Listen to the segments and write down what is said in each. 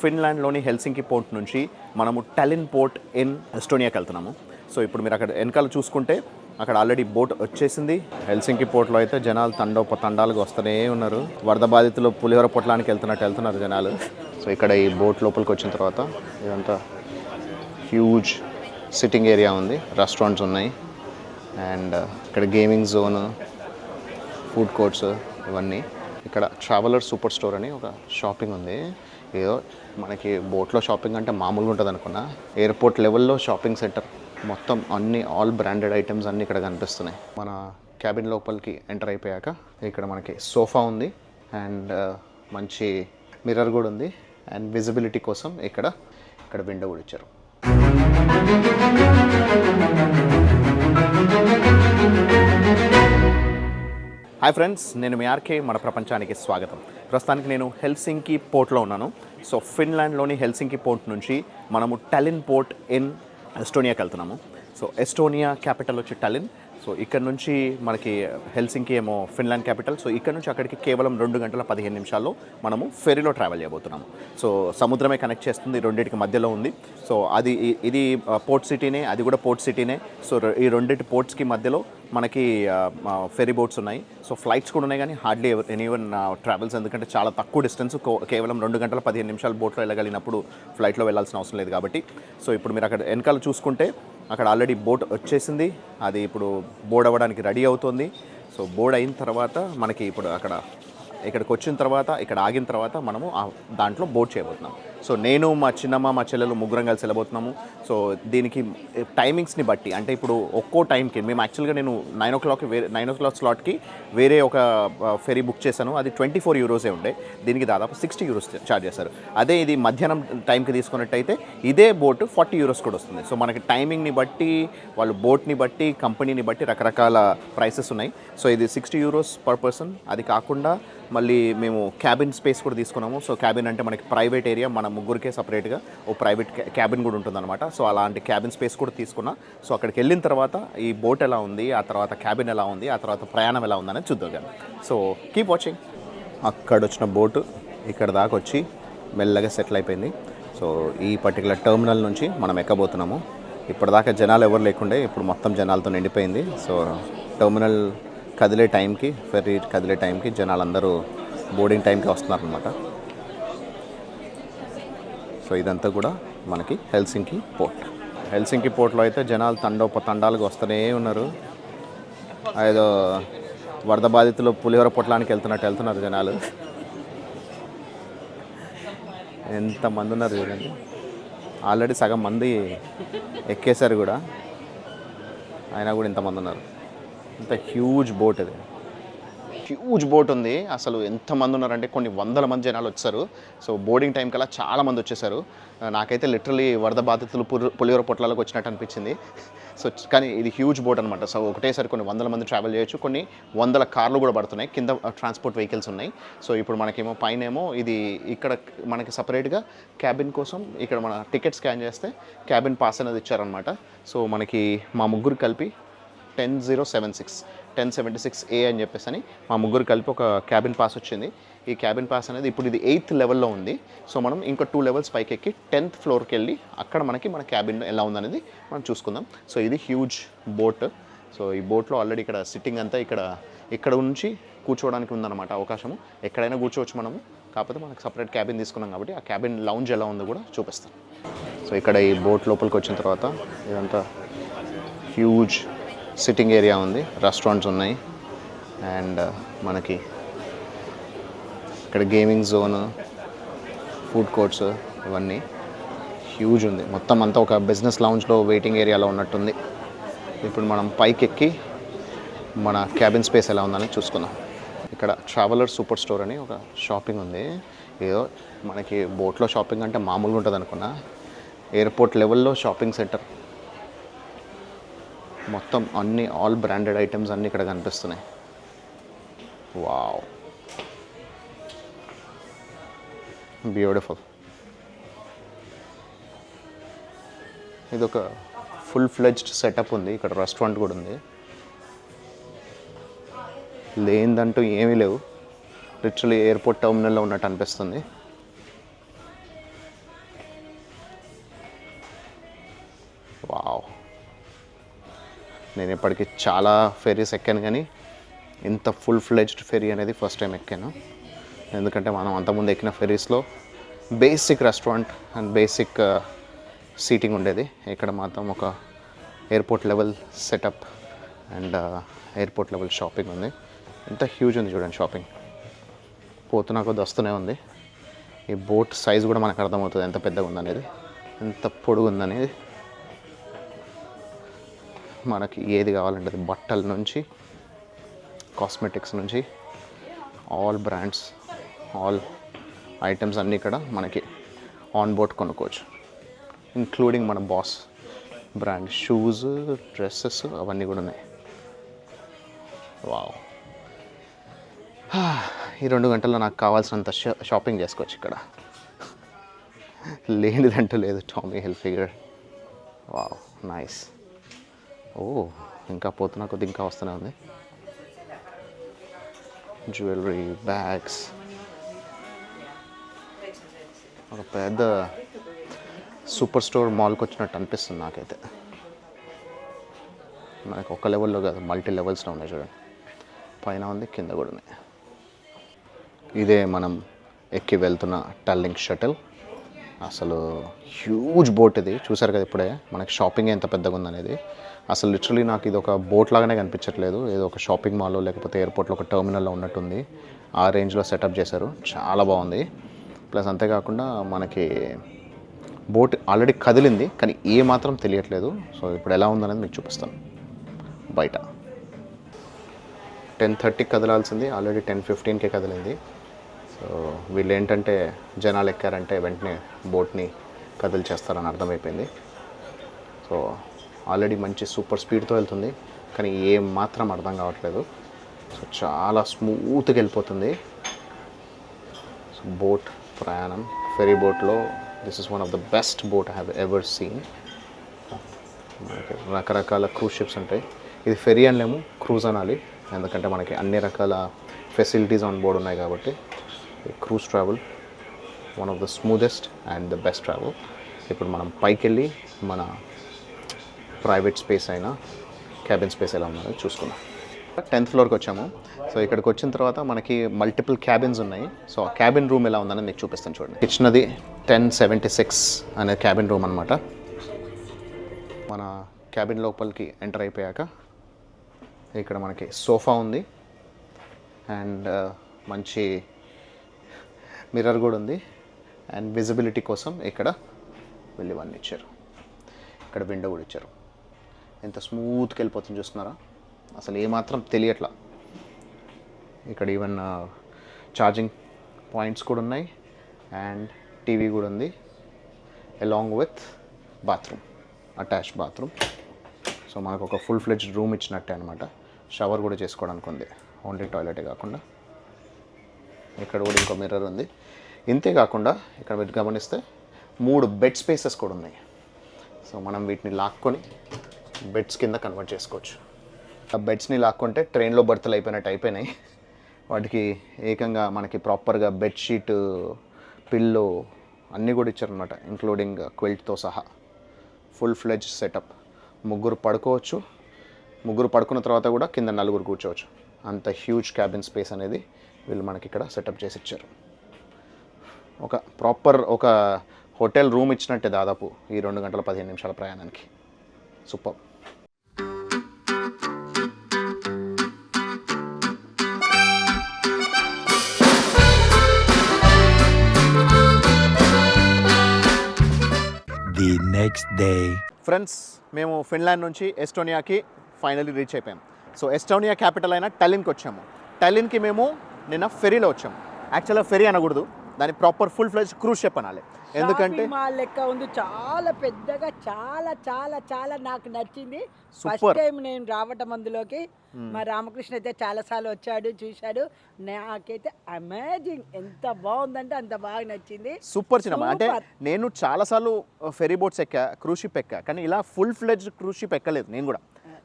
ఫిన్లాండ్లోని Helsinki port నుంచి మనము టలిన్ port in ఎస్టోనియాకి వెళ్తున్నాము. సో ఇప్పుడు మీరు అక్కడ వెనకాల చూసుకుంటే అక్కడ ఆల్రెడీ బోట్ వచ్చేసింది. హెల్సింకి పోర్ట్లో అయితే జనాలు తండాలుగా వస్తూనే ఉన్నారు. వరద బాధితులు పులిహోర పొట్లానికి వెళ్తున్నారు జనాలు. సో ఇక్కడ ఈ బోట్ లోపలికి వచ్చిన తర్వాత ఇదంతా హ్యూజ్ సిట్టింగ్ ఏరియా ఉంది, రెస్టారెంట్స్ ఉన్నాయి, అండ్ ఇక్కడ గేమింగ్ జోన్, ఫుడ్ కోర్ట్స్ ఇవన్నీ. ఇక్కడ ట్రావెలర్ సూపర్ స్టోర్ అని ఒక షాపింగ్ ఉంది. ఏదో మనకి బోట్లో షాపింగ్ అంటే మామూలుగా ఉంటుంది అనుకున్నా, ఎయిర్పోర్ట్ లెవెల్లో షాపింగ్ సెంటర్, మొత్తం అన్ని ఆల్ బ్రాండెడ్ ఐటమ్స్ అన్నీ ఇక్కడ కనిపిస్తున్నాయి. మన క్యాబిన్ లోపలికి ఎంటర్ అయిపోయాక ఇక్కడ మనకి సోఫా ఉంది, అండ్ మంచి మిర్రర్ కూడా ఉంది, అండ్ విజిబిలిటీ కోసం ఇక్కడ విండో కూడా ఇచ్చారు. హాయ్ ఫ్రెండ్స్, నేను మీ ఆర్కే. మన ప్రపంచానికి స్వాగతం. ప్రస్తుతానికి నేను హెల్సింకి పోర్ట్లో ఉన్నాను. సో ఫిన్లాండ్లోని హెల్సింకి పోర్ట్ నుంచి మనము టలిన్ పోర్ట్ ఇన్ ఎస్టోనియాకి వెళ్తున్నాము. సో ఎస్టోనియా క్యాపిటల్ వచ్చి టలిన్. సో ఇక్కడ నుంచి మనకి హెల్సింకి ఏమో ఫిన్లాండ్ క్యాపిటల్. సో ఇక్కడ నుంచి అక్కడికి కేవలం 2 గంటల 15 నిమిషాల్లో మనము ఫెరీలో ట్రావెల్ చేయబోతున్నాము. సో సముద్రమే కనెక్ట్ చేస్తుంది, రెండింటికి మధ్యలో ఉంది. సో ఇది పోర్ట్ సిటీనే, అది కూడా పోర్ట్ సిటీనే. సో ఈ రెండింటి పోర్ట్స్కి మధ్యలో మనకి ఫెరీ బోట్స్ ఉన్నాయి. సో ఫ్లైట్స్ కూడా ఉన్నాయి, కానీ హార్డ్లీ ఎనీవన్ ట్రావెల్స్, ఎందుకంటే చాలా తక్కువ డిస్టెన్స్, కేవలం 2 గంటల 15 నిమిషాలు బోట్లో వెళ్ళగలిగినప్పుడు ఫ్లైట్లో వెళ్ళాల్సిన అవసరం లేదు కాబట్టి. సో ఇప్పుడు మీరు అక్కడ వెనకాల చూసుకుంటే అక్కడ ఆల్రెడీ బోట్ వచ్చేసింది, అది ఇప్పుడు బోర్డ్ అవ్వడానికి రెడీ అవుతుంది. సో బోర్డ్ అయిన తర్వాత మనకి ఇప్పుడు ఇక్కడికి వచ్చిన తర్వాత, ఇక్కడ ఆగిన తర్వాత మనము దాంట్లో బోట్ చేయబోతున్నాం. సో నేను, మా చిన్నమ్మ, మా చెల్లెలు ముగ్గురం కలిసి వెళ్ళబోతున్నాము. సో దీనికి టైమింగ్స్ని బట్టి, అంటే ఇప్పుడు ఒక్కో టైంకి మేము యాక్చువల్గా నేను 9 o'clock స్లాట్కి వేరే ఒక ఫెరీ బుక్ చేశాను. అది 24 euros ఉండే, దీనికి దాదాపు 60 euros ఛార్జ్ చేశారు. అదే ఇది మధ్యాహ్నం టైంకి తీసుకున్నట్టయితే ఇదే బోట్ 40 euros కూడా వస్తుంది. సో మనకి టైమింగ్ని బట్టి, వాళ్ళు బోట్ని బట్టి, కంపెనీని బట్టి రకరకాల ప్రైసెస్ ఉన్నాయి. సో ఇది 60 euros పర్ పర్సన్. అది కాకుండా మళ్ళీ మేము క్యాబిన్ స్పేస్ కూడా తీసుకున్నాము. సో క్యాబిన్ అంటే మనకి ప్రైవేట్ ఏరియా, మన ముగ్గురికే సపరేట్గా ఓ ప్రైవేట్ క్యాబిన్ కూడా ఉంటుందన్నమాట. సో అలాంటి క్యాబిన్ స్పేస్ కూడా తీసుకున్నా. సో అక్కడికి వెళ్ళిన తర్వాత ఈ బోట్ ఎలా ఉంది, ఆ తర్వాత క్యాబిన్ ఎలా ఉంది, ఆ తర్వాత ప్రయాణం ఎలా ఉందని చూద్దాం కానీ. So keep watching. అక్కడ వచ్చిన బోటు ఇక్కడ దాకా వచ్చి మెల్లగా సెటిల్ అయిపోయింది. సో ఈ పర్టికులర్ టెర్మినల్ నుంచి మనం ఎక్కబోతున్నాము. ఇప్పటిదాకా జనాలు ఎవరు లేకుండే, ఇప్పుడు మొత్తం జనాలతో నిండిపోయింది. సో టెర్మినల్ కదిలే టైంకి, ఫెర్రీ కదిలే టైంకి జనాలందరూ బోర్డింగ్ టైంకి వస్తున్నారనమాట. సో ఇదంతా కూడా మనకి హెల్సింకి పోర్ట్. హెల్సింకి పోర్ట్లో అయితే జనాలు తండాలుగా వస్తూనే ఉన్నారు. ఏదో వరద బాధితులు పులిహోర పొట్లానికి వెళ్తున్నారు జనాలు. ఎంతమంది ఉన్నారు చూడండి. ఆల్రెడీ సగం మంది ఎక్కేశారు కూడా, అయినా కూడా ఇంతమంది ఉన్నారు. ఇంత హ్యూజ్ బోట్, ఇది హ్యూజ్ బోట్ ఉంది. అసలు ఎంతమంది ఉన్నారంటే కొన్ని వందల మంది జనాలు వచ్చారు. సో బోర్డింగ్ టైం కల్లా చాలా మంది వచ్చేసారు. నాకైతే లిటరలీ వరద బాధితులు పులిహోర పొట్లాలకు వచ్చినట్టు అనిపించింది. సో కానీ ఇది హ్యూజ్ బోట్ అనమాట. సో ఒకటేసారి కొన్ని వందల మంది ట్రావెల్ చేయొచ్చు. కొన్ని వందల కార్లు కూడా పడుతున్నాయి, కింద ట్రాన్స్పోర్ట్ వెహికల్స్ ఉన్నాయి. సో ఇప్పుడు మనకేమో పైనేమో ఇది ఇక్కడ మనకి సపరేట్గా క్యాబిన్ కోసం ఇక్కడ మన టికెట్ స్కాన్ చేస్తే క్యాబిన్ పాస్ అనేది ఇచ్చారనమాట. సో మనకి మా ముగ్గురు కలిపి 1076A అని చెప్పేసి అని మా ముగ్గురు కలిపి ఒక క్యాబిన్ పాస్ వచ్చింది. ఈ క్యాబిన్ పాస్ అనేది ఇప్పుడు ఇది 8th లెవెల్లో ఉంది. సో మనం ఇంకా 2 levels పైకి ఎక్కి 10th ఫ్లోర్కి వెళ్ళి అక్కడ మన క్యాబిన్ ఎలా ఉందనేది మనం చూసుకుందాం. సో ఇది హ్యూజ్ బోట్. సో ఈ బోట్లో ఆల్రెడీ ఇక్కడ సిట్టింగ్ అంతా ఇక్కడ నుంచి కూర్చోవడానికి ఉందన్నమాట అవకాశము. ఎక్కడైనా కూర్చోవచ్చు మనము, కాకపోతే మనకు సపరేట్ క్యాబిన్ తీసుకున్నాం కాబట్టి ఆ క్యాబిన్ లౌంజ్ ఎలా ఉందో కూడా చూపిస్తాం. సో ఇక్కడ ఈ బోట్ లోపలికి వచ్చిన తర్వాత ఇదంతా హ్యూజ్ సిట్టింగ్ ఏరియా ఉంది, రెస్టారెంట్స్ ఉన్నాయి, అండ్ మనకి ఇక్కడ గేమింగ్ జోన్, ఫుడ్ కోర్ట్స్ ఇవన్నీ హ్యూజ్ ఉంది. మొత్తం అంతా ఒక బిజినెస్ లౌంజ్లో వెయిటింగ్ ఏరియాలో ఉన్నట్టుంది. ఇప్పుడు మనం పైకి ఎక్కి మన క్యాబిన్ స్పేస్ ఎలా ఉందని చూసుకుందాం. ఇక్కడ ట్రావెలర్ సూపర్ స్టోర్ అని ఒక షాపింగ్ ఉంది. ఏదో మనకి బోట్లో షాపింగ్ అంటే మామూలుగా ఉంటుంది అనుకున్నా, ఎయిర్పోర్ట్ లెవెల్లో షాపింగ్ సెంటర్, మొత్తం అన్ని ఆల్ బ్రాండెడ్ ఐటమ్స్ అన్నీ ఇక్కడ కనిపిస్తున్నాయి. Wow, beautiful. ఇది ఒక ఫుల్ ఫ్లెడ్జ్డ్ సెటప్ ఉంది. ఇక్కడ రెస్టారెంట్ కూడా ఉంది. లేనిదంటూ ఏమీ లేవు. లిటరలీ ఎయిర్పోర్ట్ టర్మినల్లో ఉన్నట్టు అనిపిస్తుంది. వావ్, నేను ఇప్పటికి చాలా ఫెరీస్ ఎక్కాను కానీ ఇంత ఫుల్ ఫ్లెడ్జ్డ్ ఫెరీ అనేది ఫస్ట్ టైం ఎక్కాను. ఎందుకంటే మనం అంతకుముందు ఎక్కిన ఫెరీస్లో basic restaurant and basic seating ఉండేది. ఇక్కడ మాత్రం ఒక airport level setup and airport level shopping ఉంది. ఎంత హ్యూజ్ ఉంది చూడండి షాపింగ్. పోతున్నా కొద్ది వస్తూనే ఉంది. ఈ బోట్ సైజ్ కూడా మనకు అర్థమవుతుంది ఎంత పెద్దగా ఉందనేది, ఎంత పొడుగు ఉందనేది. మనకి ఏది కావాలంటే అది, బట్టల నుంచి కాస్మెటిక్స్ నుంచి ఆల్ బ్రాండ్స్, ఆల్ ఐటమ్స్ అన్నీ ఇక్కడ మనకి ఆన్ బోట్ కొనుక్కోవచ్చు. ఇంక్లూడింగ్ మన బాస్ బ్రాండ్ షూస్, డ్రెస్సెస్ అవన్నీ కూడా ఉన్నాయి. వావ్, ఈ 2 గంటల్లో నాకు కావాల్సినంత షాపింగ్ చేసుకోవచ్చు ఇక్కడ. లేనిదంటూ లేదు. Tommy Hilfiger, wow nice. Oh, ఇంకా పోతున్నా కొద్ది ఇంకా వస్తూనే ఉంది. జ్యువెలరీ, బ్యాగ్స్, ఒక పెద్ద సూపర్ స్టోర్ మాల్కి వచ్చినట్టు అనిపిస్తుంది నాకైతే. మనకు ఒక లెవెల్లో కాదు, మల్టీ లెవెల్స్లో ఉన్నాయి చూడండి. పైన ఉంది, కింద కూడా ఉన్నాయి. ఇదే మనం ఎక్కి వెళ్తున్న టల్లింగ్ షటిల్. అసలు హ్యూజ్ బోట్ ఇది, చూసారు కదా ఇప్పుడే మనకి షాపింగ్ ఎంత పెద్దగా ఉందనేది. అసలు లిటరలీ నాకు ఇది ఒక బోట్ లాగానే కనిపించట్లేదు, ఏదో ఒక షాపింగ్ మాల్లో లేకపోతే ఎయిర్పోర్ట్లో ఒక టెర్మినల్లో ఉన్నట్టుంది. ఆ రేంజ్లో సెటప్ చేశారు, చాలా బాగుంది. ప్లస్ అంతేకాకుండా మనకి బోట్ ఆల్రెడీ కదిలింది కానీ ఏ మాత్రం తెలియట్లేదు. సో ఇప్పుడు ఎలా ఉందనేది మీకు చూపిస్తాను. బయట 10:30కి కదలాల్సింది, ఆల్రెడీ 10:15కే కదిలింది. సో వీళ్ళు ఏంటంటే జనాలు ఎక్కారంటే వెంటనే బోట్ని కదిలిచేస్తారని అర్థమైపోయింది. సో ఆల్రెడీ మంచి సూపర్ స్పీడ్తో వెళ్తుంది కానీ ఏం మాత్రం అర్థం కావట్లేదు. సో చాలా స్మూత్గా వెళ్ళిపోతుంది. సో బోట్ ప్రయాణం, ఫెరీ బోట్లో this is one of the best boat I have ever seen. మనకి రకరకాల క్రూజ్ షిప్స్ ఉంటాయి. ఇది ఫెరీ అనలేము, క్రూజ్ అనాలి, ఎందుకంటే మనకి అన్ని రకాల ఫెసిలిటీస్ ఆన్ బోర్డ్ ఉన్నాయి కాబట్టి. Cruise travel one of the smoothest and the best travel. ఇప్పుడు మనం పైకి వెళ్ళి మన ప్రైవేట్ స్పేస్ అయినా క్యాబిన్ స్పేస్ ఎలా ఉన్నదో చూసుకుందాం. 10th ఫ్లోర్కి వచ్చాము. సో ఇక్కడికి వచ్చిన తర్వాత మనకి మల్టిపుల్ క్యాబిన్స్ ఉన్నాయి. సో ఆ క్యాబిన్ రూమ్ ఎలా ఉందని మీకు చూపిస్తాను చూడండి. ఇచ్చినది 1076 అనే క్యాబిన్ రూమ్ అనమాట. మన క్యాబిన్ లోపలికి ఎంటర్ అయిపోయాక ఇక్కడ మనకి సోఫా ఉంది అండ్ మంచి మిర్రర్ కూడా ఉంది. అండ్ విజిబిలిటీ కోసం ఇక్కడ వెళ్ళివన్నీ ఇచ్చారు. ఇక్కడ విండో కూడా ఇచ్చారు. ఎంత స్మూత్గా వెళ్ళిపోతుంది చూస్తున్నారా, అసలు ఏమాత్రం తెలియట్లా. ఇక్కడ ఈవెన్ ఛార్జింగ్ పాయింట్స్ కూడా ఉన్నాయి అండ్ టీవీ కూడా ఉంది, along with bathroom, attached bathroom. So మనకు ఒక ఫుల్ ఫ్లెడ్జ్డ్ రూమ్ ఇచ్చినట్టే అనమాట. షవర్ కూడా చేసుకోవడానికి ఉంది, ఓన్లీ టాయిలెటే కాకుండా. ఇక్కడ కూడా ఇంకో మిర్రర్ ఉంది. ఇంతే కాకుండా ఇక్కడ మీరు గమనిస్తే 3 బెడ్ స్పేసెస్ కూడా ఉన్నాయి. సో మనం వీటిని లాక్కొని బెడ్స్ కింద కన్వర్ట్ చేసుకోవచ్చు. ఆ బెడ్స్ని లాక్కుంటే ట్రైన్లో బర్త్లు అయిపోయినాయి. వాటికి ఏకంగా మనకి ప్రాపర్గా బెడ్షీట్, పిల్లో అన్నీ కూడా ఇచ్చారనమాట, ఇంక్లూడింగ్ క్విల్ట్తో సహా. Full fledged setup. 3 పడుకోవచ్చు. 3 పడుకున్న తర్వాత కూడా కింద 4 కూర్చోవచ్చు. అంత హ్యూజ్ క్యాబిన్ స్పేస్ అనేది వీళ్ళు మనకి ఇక్కడ సెటప్ చేసి ఇచ్చారు. ఒక ప్రాపర్ ఒక హోటల్ రూమ్ ఇచ్చినట్టే దాదాపు ఈ 2 గంటల 15 నిమిషాల ప్రయాణానికి. Super. The next day. Friends, మేము ఫిన్లాండ్ నుంచి ఎస్టోనియాకి ఫైనల్లీ రీచ్ అయిపోయాం. సో ఎస్టోనియా క్యాపిటల్ అయిన టలిన్కి వచ్చాము. టలిన్కి మేము నిన్న ఫెరీలో వచ్చాము. యాక్చువల్గా ఫెరీ అనకూడదు, దాని ప్రాపర్ ఫుల్ ఫ్లెజ్ క్రూజ్ షిప్ అనాలి. ఎందుకంటే మాల్ లెక్క ఉంది, చాలా పెద్దగా, చాలా చాలా చాలా నాకు నచ్చింది. ఫస్ట్ టైం నేను రావటం అందులోకి. మా రామకృష్ణ అయితే చాలాసార్లు వచ్చాడు, చూశాడు. నాకైతే అమేజింగ్, ఎంత బాగుందంటే అంత బాగా నచ్చింది. Super cinema. అంటే నేను చాలాసార్లు ఫెరీ బోట్స్ ఎక్కా, క్రూజ్ షిప్ ఎక్కా, కానీ ఇలా ఫుల్ ఫ్లెజ్ క్రూజ్ షిప్ ఎక్కలేదు నేను కూడా.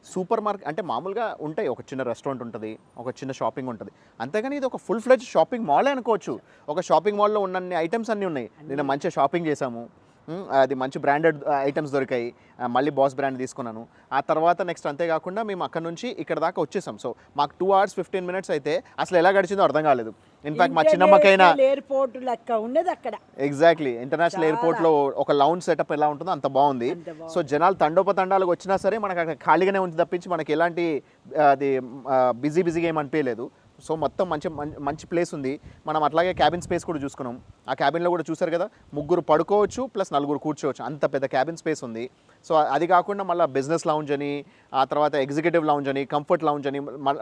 సూపర్ మార్కెట్ అంటే మామూలుగా ఉంటాయి, ఒక చిన్న రెస్టారెంట్ ఉంటుంది, ఒక చిన్న షాపింగ్ ఉంటుంది, అంతేగాని ఇది ఒక ఫుల్ ఫ్లెడ్జ్ షాపింగ్ మాలే అనుకోవచ్చు. ఒక షాపింగ్ మాల్లో ఉన్నన్ని ఐటమ్స్ అన్నీ ఉన్నాయి. నిన్న మంచిగా షాపింగ్ చేసాము, అది మంచి బ్రాండెడ్ ఐటమ్స్ దొరికాయి. మళ్ళీ బాస్ బ్రాండ్ తీసుకున్నాను. ఆ తర్వాత నెక్స్ట్ అంతేకాకుండా మేము అక్కడ నుంచి ఇక్కడ దాకా వచ్చేసాం. సో మాకు 2 hours 15 minutes అయితే అసలు ఎలా గడిచిందో అర్థం కాలేదు. ఇన్ఫాక్ట్ మా చిన్నమ్మకైనా ఎయిర్పోర్ట్ లెక్క ఉన్నది అక్కడ. ఎగ్జాక్ట్లీ ఇంటర్నేషనల్ ఎయిర్పోర్ట్లో ఒక లౌంజ్ సెటప్ ఎలా ఉంటుందో అంత బాగుంది. సో జనాలు తండోపతండాలకు వచ్చినా సరే మనకు అక్కడ ఖాళీగానే ఉంది తప్పించి మనకి ఎలాంటి అది బిజీగా ఏమి అనిపించలేదు. సో మొత్తం మంచి ప్లేస్ ఉంది. మనం అట్లాగే క్యాబిన్ స్పేస్ కూడా చూసుకున్నాం. ఆ క్యాబిన్లో కూడా చూసారు కదా, 3 పడుకోవచ్చు ప్లస్ 4 కూర్చోవచ్చు, అంత పెద్ద క్యాబిన్ స్పేస్ ఉంది. సో అది కాకుండా మళ్ళీ బిజినెస్ లౌంజ్ అని, ఆ తర్వాత ఎగ్జిక్యూటివ్ లౌంజ్ అని, కంఫర్ట్ లౌంజ్ అని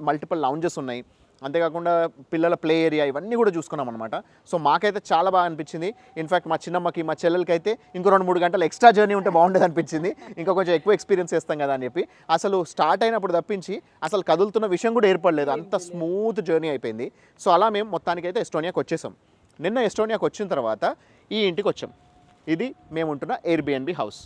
మల్టిపుల్ లౌంజెస్ ఉన్నాయి. అంతేకాకుండా పిల్లల ప్లే ఏరియా ఇవన్నీ కూడా చూసుకున్నాం అనమాట. సో మాకైతే చాలా బాగా అనిపించింది. ఇన్ఫాక్ట్ మా చిన్నమ్మకి మా చెల్లెలకి అయితే ఇంకో 2-3 గంటలు ఎక్స్ట్రా జర్నీ ఉంటే బాగుండేది అనిపించింది. ఇంకా కొంచెం ఎక్కువ ఎక్స్పీరియన్స్ చేస్తాం కదా అని చెప్పి అసలు స్టార్ట్ అయినప్పుడు తప్పించి అసలు కదులుతున్న విషయం కూడా ఏర్పడలేదు, అంత స్మూత్ జర్నీ అయిపోయింది. సో అలా మేము మొత్తానికైతే ఎస్టోనియాకి వచ్చేసాం. నిన్న ఎస్టోనియాకి వచ్చిన తర్వాత ఈ ఇంటికి వచ్చాం. ఇది మేము ఉంటున్న ఎయిర్బిఎన్బి హౌస్.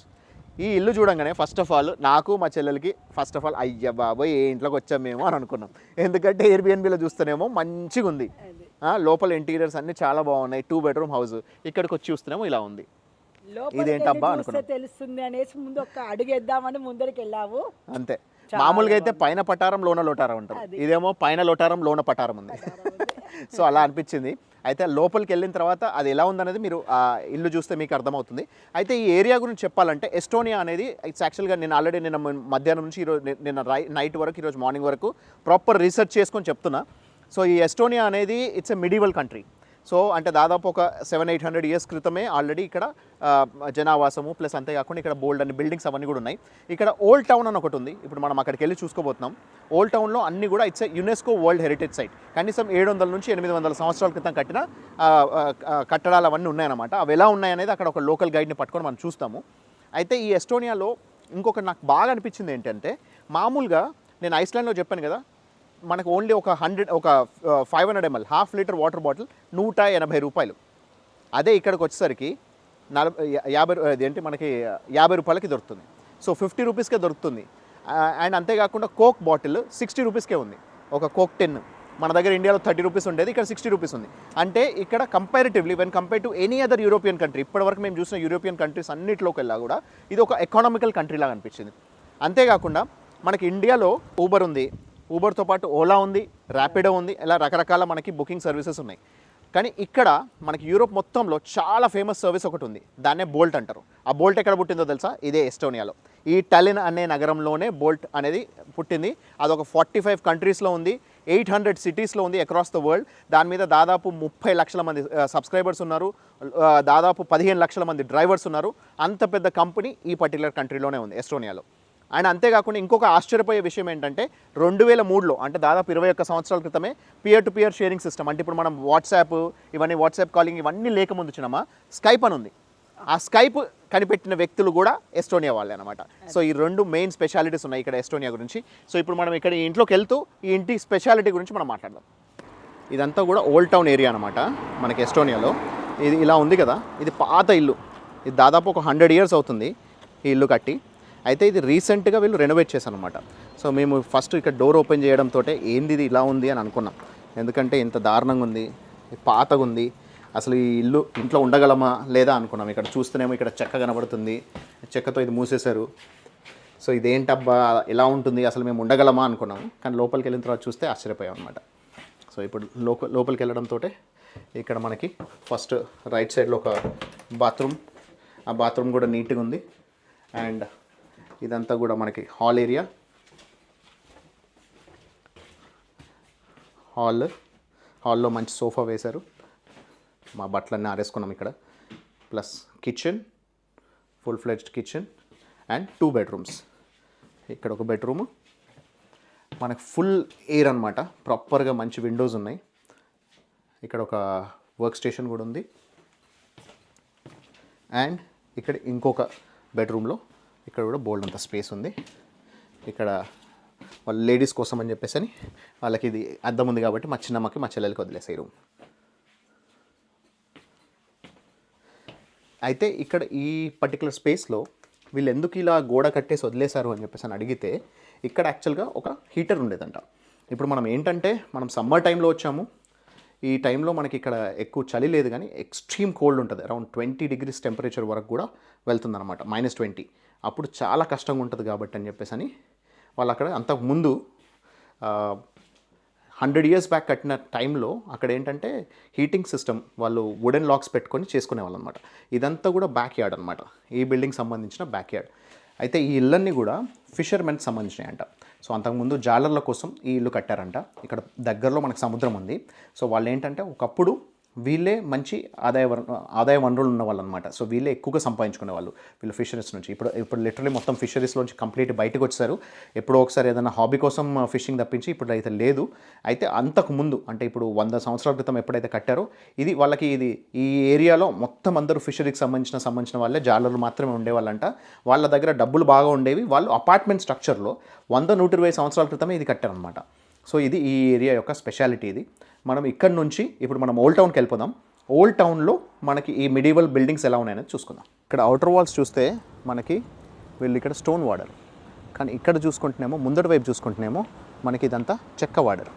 ఈ ఇల్లు చూడంగానే ఫస్ట్ ఆఫ్ ఆల్ నాకు మా చెల్లెలకి ఫస్ట్ ఆఫ్ ఆల్ అయ్య బాబోయ్ ఏ ఇంట్లోకి వచ్చాం మేము అని అనుకున్నాం. ఎందుకంటే ఎయిర్బిఎన్బిలో చూస్తేనేమో మంచిగా ఉంది, లోపల ఇంటీరియర్స్ అన్ని చాలా బాగున్నాయి. 2 bedroom హౌస్. ఇక్కడికి వచ్చి చూస్తేనేమో ఇలా ఉంది. ఇదేంటబ్బా అనుకున్నాం. తెలుస్తుంది అనేసి ముందు ఒక అడుగేద్దామని ముందరికి వెళ్ళావు అంతే. మామూలుగా అయితే పైన పటారం లోన లోటారం ఉంటారు, ఇదేమో పైన లోటారం లోన పటారం ఉంది. సో అలా అనిపించింది. అయితే లోపలికి వెళ్ళిన తర్వాత అది ఎలా ఉందనేది మీరు ఆ ఇల్లు చూస్తే మీకు అర్థమవుతుంది. అయితే ఈ ఏరియా గురించి చెప్పాలంటే ఎస్టోనియా అనేది ఇట్స్ యాక్చువల్గా నేను ఆల్రెడీ నిన్న మధ్యాహ్నం నుంచి నిన్న నైట్ వరకు ఈరోజు మార్నింగ్ వరకు ప్రాపర్ రీసెర్చ్ చేసుకొని చెప్తున్నా. సో ఈ ఎస్టోనియా అనేది it's a medieval country. So అంటే దాదాపు ఒక 700-800 years క్రితమే ఆల్రెడీ ఇక్కడ జనావాసము ప్లస్ అంతేకాకుండా ఇక్కడ బోల్డ్ అన్ని బిల్డింగ్స్ అవన్నీ కూడా ఉన్నాయి. ఇక్కడ ఓల్డ్ టౌన్ అని ఒకటి ఉంది. ఇప్పుడు మనం అక్కడికి వెళ్ళి చూసుకోబోతున్నాం. ఓల్డ్ టౌన్లో అన్ని కూడా it's UNESCO world heritage site. కనీసం 700 నుంచి 800 సంవత్సరాల క్రితం కట్టిన కట్టడాలు అవన్నీ ఉన్నాయన్నమాట. అవి ఎలా ఉన్నాయనేది అక్కడ ఒక లోకల్ గైడ్ని పట్టుకొని మనం చూస్తాము. అయితే ఈ ఎస్టోనియాలో ఇంకొకటి నాకు బాగా అనిపించింది ఏంటంటే, మామూలుగా నేను ఐస్లాండ్లో చెప్పాను కదా, మనకు ఓన్లీ ఒక 500 ml ½ లీటర్ వాటర్ బాటిల్ 180 రూపాయలు. అదే ఇక్కడికి వచ్చేసరికి 50 మనకి 50 రూపాయలకి దొరుకుతుంది. సో 50 రూపీస్కే దొరుకుతుంది. అండ్ అంతేకాకుండా కోక్ బాటిల్ 60 రూపీస్కే ఉంది. ఒక కోక్ 10 మన దగ్గర ఇండియాలో 30 రూపీస్ ఉండేది, ఇక్కడ 60 రూపీస్ ఉంది. అంటే ఇక్కడ comparatively when compare to any other European country, ఇప్పటివరకు మేము చూసిన యూరోపియన్ కంట్రీస్ అన్నింటిలోకి వెళ్ళా కూడా ఇది ఒక ఎకానమికల్ కంట్రీ లాగా అనిపించింది. అంతేకాకుండా మనకి ఇండియాలో ఊబర్ ఉంది, ఊబర్తో పాటు ఓలా ఉంది, ర్యాపిడో ఉంది, ఇలా రకరకాల మనకి బుకింగ్ సర్వీసెస్ ఉన్నాయి. కానీ ఇక్కడ మనకి యూరోప్ మొత్తంలో చాలా ఫేమస్ సర్వీస్ ఒకటి ఉంది, దాన్నే బోల్ట్ అంటారు. ఆ బోల్ట్ ఎక్కడ పుట్టిందో తెలుసా? ఇదే ఎస్టోనియాలో. ఈ టలిన్ అనే నగరంలోనే బోల్ట్ అనేది పుట్టింది. అదొక 45 కంట్రీస్లో ఉంది, 800 సిటీస్లో ఉంది అక్రాస్ ద వరల్డ్. దాని మీద దాదాపు 30 లక్షల మంది సబ్స్క్రైబర్స్ ఉన్నారు, దాదాపు 15 లక్షల మంది డ్రైవర్స్ ఉన్నారు. అంత పెద్ద కంపెనీ ఈ పర్టికులర్ కంట్రీలోనే ఉంది, ఎస్టోనియాలో. అండ్ అంతేకాకుండా ఇంకొక ఆశ్చర్యపోయే విషయం ఏంటంటే 2003లో అంటే దాదాపు 21 సంవత్సరాల క్రితమే peer to peer sharing system, అంటే ఇప్పుడు మనం వాట్సాప్ ఇవన్నీ వాట్సాప్ కాలింగ్ ఇవన్నీ లేకముందు చిన్నమా స్కైప్ అని ఉంది. ఆ స్కైప్ కనిపెట్టిన వ్యక్తులు కూడా ఎస్టోనియా వాళ్ళే అనమాట. సో ఈ 2 మెయిన్ స్పెషాలిటీస్ ఉన్నాయి ఇక్కడ ఎస్టోనియా గురించి. సో ఇప్పుడు మనం ఇక్కడ ఈ ఇంట్లోకి వెళ్తూ ఈ ఇంటి స్పెషాలిటీ గురించి మనం మాట్లాడదాం. ఇదంతా కూడా ఓల్డ్ టౌన్ ఏరియా అనమాట మనకి ఎస్టోనియాలో. ఇది ఇలా ఉంది కదా, ఇది పాత ఇల్లు. ఇది దాదాపు ఒక 100 years అవుతుంది ఈ ఇల్లు కట్టి. అయితే ఇది రీసెంట్గా వీళ్ళు రెనోవేట్ చేశారు అనమాట. సో మేము ఫస్ట్ ఇక్కడ డోర్ ఓపెన్ చేయడంతో ఏంది ఇది ఇలా ఉంది అని అనుకున్నాం. ఎందుకంటే ఇంత దారుణంగా ఉంది, పాతగా ఉంది, అసలు ఈ ఇంట్లో ఉండగలమా లేదా అనుకున్నాం. ఇక్కడ చూస్తేనేమో ఇక్కడ చెక్క కనబడుతుంది, చెక్కతో ఇది మూసేశారు. సో ఇదేంటబ్బా ఎలా ఉంటుంది, అసలు మేము ఉండగలమా అనుకున్నాము. కానీ లోపలికి వెళ్ళిన తర్వాత చూస్తే ఆశ్చర్యపోయాం అనమాట. సో ఇప్పుడు లోపలికి వెళ్ళడంతో ఇక్కడ మనకి ఫస్ట్ రైట్ సైడ్లో ఒక బాత్రూమ్, ఆ బాత్రూమ్ కూడా నీట్గా ఉంది. అండ్ ఇదంతా కూడా మనకి హాల్ ఏరియా, హాల్లో మంచి సోఫా వేశారు, మా బట్టలన్నీ ఆరేసుకున్నాం ఇక్కడ. Plus kitchen, full fledged kitchen and 2 bedrooms. ఇక్కడ ఒక బెడ్రూము, మనకు ఫుల్ ఎయిర్ అనమాట, ప్రాపర్గా మంచి విండోస్ ఉన్నాయి. ఇక్కడ ఒక వర్క్ స్టేషన్ కూడా ఉంది. అండ్ ఇక్కడ ఇంకొక బెడ్రూమ్లో ఇక్కడ కూడా బోల్డ్ అంత స్పేస్ ఉంది. ఇక్కడ వాళ్ళ లేడీస్ కోసం అని చెప్పేసి అని వాళ్ళకి ఇది అద్దం ఉంది కాబట్టి మా చిన్నమ్మకి మా చెల్లెలకి వదిలేసాయి రూమ్. అయితే ఇక్కడ ఈ పర్టికులర్ స్పేస్లో వీళ్ళు ఎందుకు ఇలా గోడ కట్టేసి వదిలేశారు అని చెప్పేసి అని అడిగితే, ఇక్కడ యాక్చువల్గా ఒక హీటర్ ఉండేదంట. ఇప్పుడు మనం ఏంటంటే మనం సమ్మర్ టైంలో వచ్చాము, ఈ టైంలో మనకి ఇక్కడ ఎక్కువ చలి లేదు కానీ ఎక్స్ట్రీమ్ కోల్డ్ ఉంటుంది, అరౌండ్ 20 degrees టెంపరేచర్ వరకు కూడా వెళ్తుందన్నమాట, -20. అప్పుడు చాలా కష్టంగా ఉంటుంది కాబట్టి అని చెప్పేసి అని వాళ్ళు అక్కడ అంతకుముందు 100 years బ్యాక్ కట్టిన టైంలో అక్కడ ఏంటంటే హీటింగ్ సిస్టమ్ వాళ్ళు వుడెన్ లాక్స్ పెట్టుకొని చేసుకునేవాళ్ళు అనమాట. ఇదంతా కూడా బ్యాక్ యార్డ్ అనమాట, ఈ బిల్డింగ్ సంబంధించిన బ్యాక్ యార్డ్. అయితే ఈ ఇళ్ళన్నీ కూడా ఫిషర్మెన్కి సంబంధించినవి అంట. సో అంతకుముందు జాలర్ల కోసం ఈ ఇల్లు కట్టారంట. ఇక్కడ దగ్గరలో మనకు సముద్రం ఉంది. సో వాళ్ళు ఏంటంటే ఒకప్పుడు వీళ్ళే మంచి ఆదాయ వనరులు ఉన్న వాళ్ళు అనమాట. సో వీళ్ళే ఎక్కువగా సంపాదించుకునే వాళ్ళు వీళ్ళు ఫిషరీస్ నుంచి. ఇప్పుడు లిటరలీ మొత్తం ఫిషరీస్లోంచి కంప్లీట్ బయటకు వచ్చారు. ఎప్పుడో ఒకసారి ఏదైనా హాబీ కోసం ఫిషింగ్ తప్పించి ఇప్పుడు అయితే లేదు. అయితే అంతకు ముందు అంటే ఇప్పుడు 100 సంవత్సరాల క్రితం ఎప్పుడైతే కట్టారో ఇది వాళ్ళకి ఈ ఏరియాలో మొత్తం అందరూ ఫిషరీకి సంబంధించిన వాళ్ళే జాలర్లు మాత్రమే ఉండేవాళ్ళంట. వాళ్ళ దగ్గర డబ్బులు బాగా ఉండేవి. వాళ్ళు అపార్ట్మెంట్ స్ట్రక్చర్లో 100-120 సంవత్సరాల క్రితమే ఇది కట్టారనమాట. సో ఇది ఈ ఏరియా యొక్క స్పెషాలిటీ. ఇది మనం ఇక్కడ నుంచి ఇప్పుడు మనం ఓల్డ్ టౌన్కి వెళ్ళిపోదాం. ఓల్డ్ టౌన్లో మనకి ఈ మిడివల్ బిల్డింగ్స్ ఎలా ఉన్నాయనేది చూసుకుందాం. ఇక్కడ అవుటర్ వాల్స్ చూస్తే మనకి వీళ్ళు ఇక్కడ స్టోన్ వాడారు, కానీ ఇక్కడ చూసుకుంటున్నామో ముందటి వైపు చూసుకుంటున్నామో మనకి ఇదంతా చెక్క వాడారు.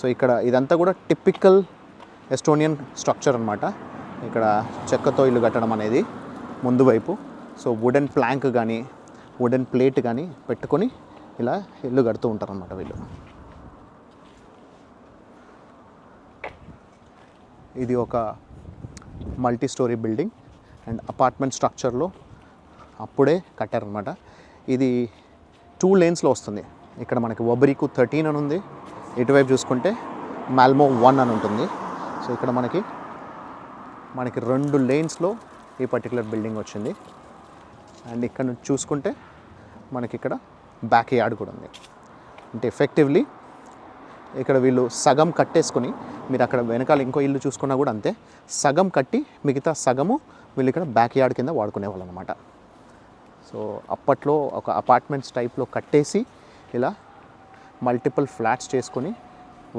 సో ఇక్కడ ఇదంతా కూడా టిపికల్ ఎస్టోనియన్ స్ట్రక్చర్ అనమాట. ఇక్కడ చెక్కతో ఇల్లు కట్టడం అనేది ముందు వైపు. సో వుడెన్ ప్లాంక్ కానీ వుడెన్ ప్లేట్ కానీ పెట్టుకొని ఇలా ఇల్లు కడుతూ ఉంటారు అన్నమాట వీళ్ళు. ఇది ఒక multi storey building and apartment స్ట్రక్చర్లో అప్పుడే కట్టారనమాట. ఇది 2 lanesలో వస్తుంది. ఇక్కడ మనకి ఒబరీకు 13 అని ఉంది, ఇటువైపు చూసుకుంటే మాల్మో 1 అని ఉంటుంది. సో ఇక్కడ మనకి 2 lanesలో ఈ పర్టికులర్ బిల్డింగ్ వచ్చింది. అండ్ ఇక్కడ నుంచి చూసుకుంటే మనకి ఇక్కడ బ్యాక్ యార్డ్ కూడా ఉంది. అంటే ఎఫెక్టివ్లీ ఇక్కడ వీళ్ళు సగం కట్టేసుకొని, మీరు అక్కడ వెనకాల ఇంకో ఇల్లు చూసుకున్నా కూడా అంతే, సగం కట్టి మిగతా సగము వీళ్ళు ఇక్కడ బ్యాక్ యార్డ్ కింద వాడుకునేవాళ్ళు అనమాట. సో అప్పట్లో ఒక అపార్ట్మెంట్స్ టైప్లో కట్టేసి ఇలా మల్టిపుల్ ఫ్లాట్స్ చేసుకొని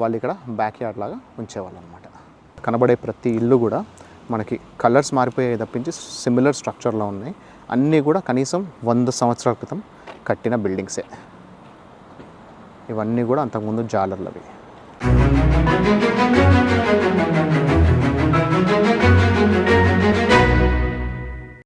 వాళ్ళు ఇక్కడ బ్యాక్ యార్డ్ లాగా ఉంచేవాళ్ళు అనమాట. కనబడే ప్రతి ఇల్లు కూడా మనకి కలర్స్ మారిపోయాయి తప్పించి సిమిలర్ స్ట్రక్చర్లో ఉన్నాయి. అన్నీ కూడా కనీసం 100 సంవత్సరాల క్రితం కట్టిన బిల్డింగ్సే. ఇవన్నీ కూడా అంతకుముందు జాలర్లవి.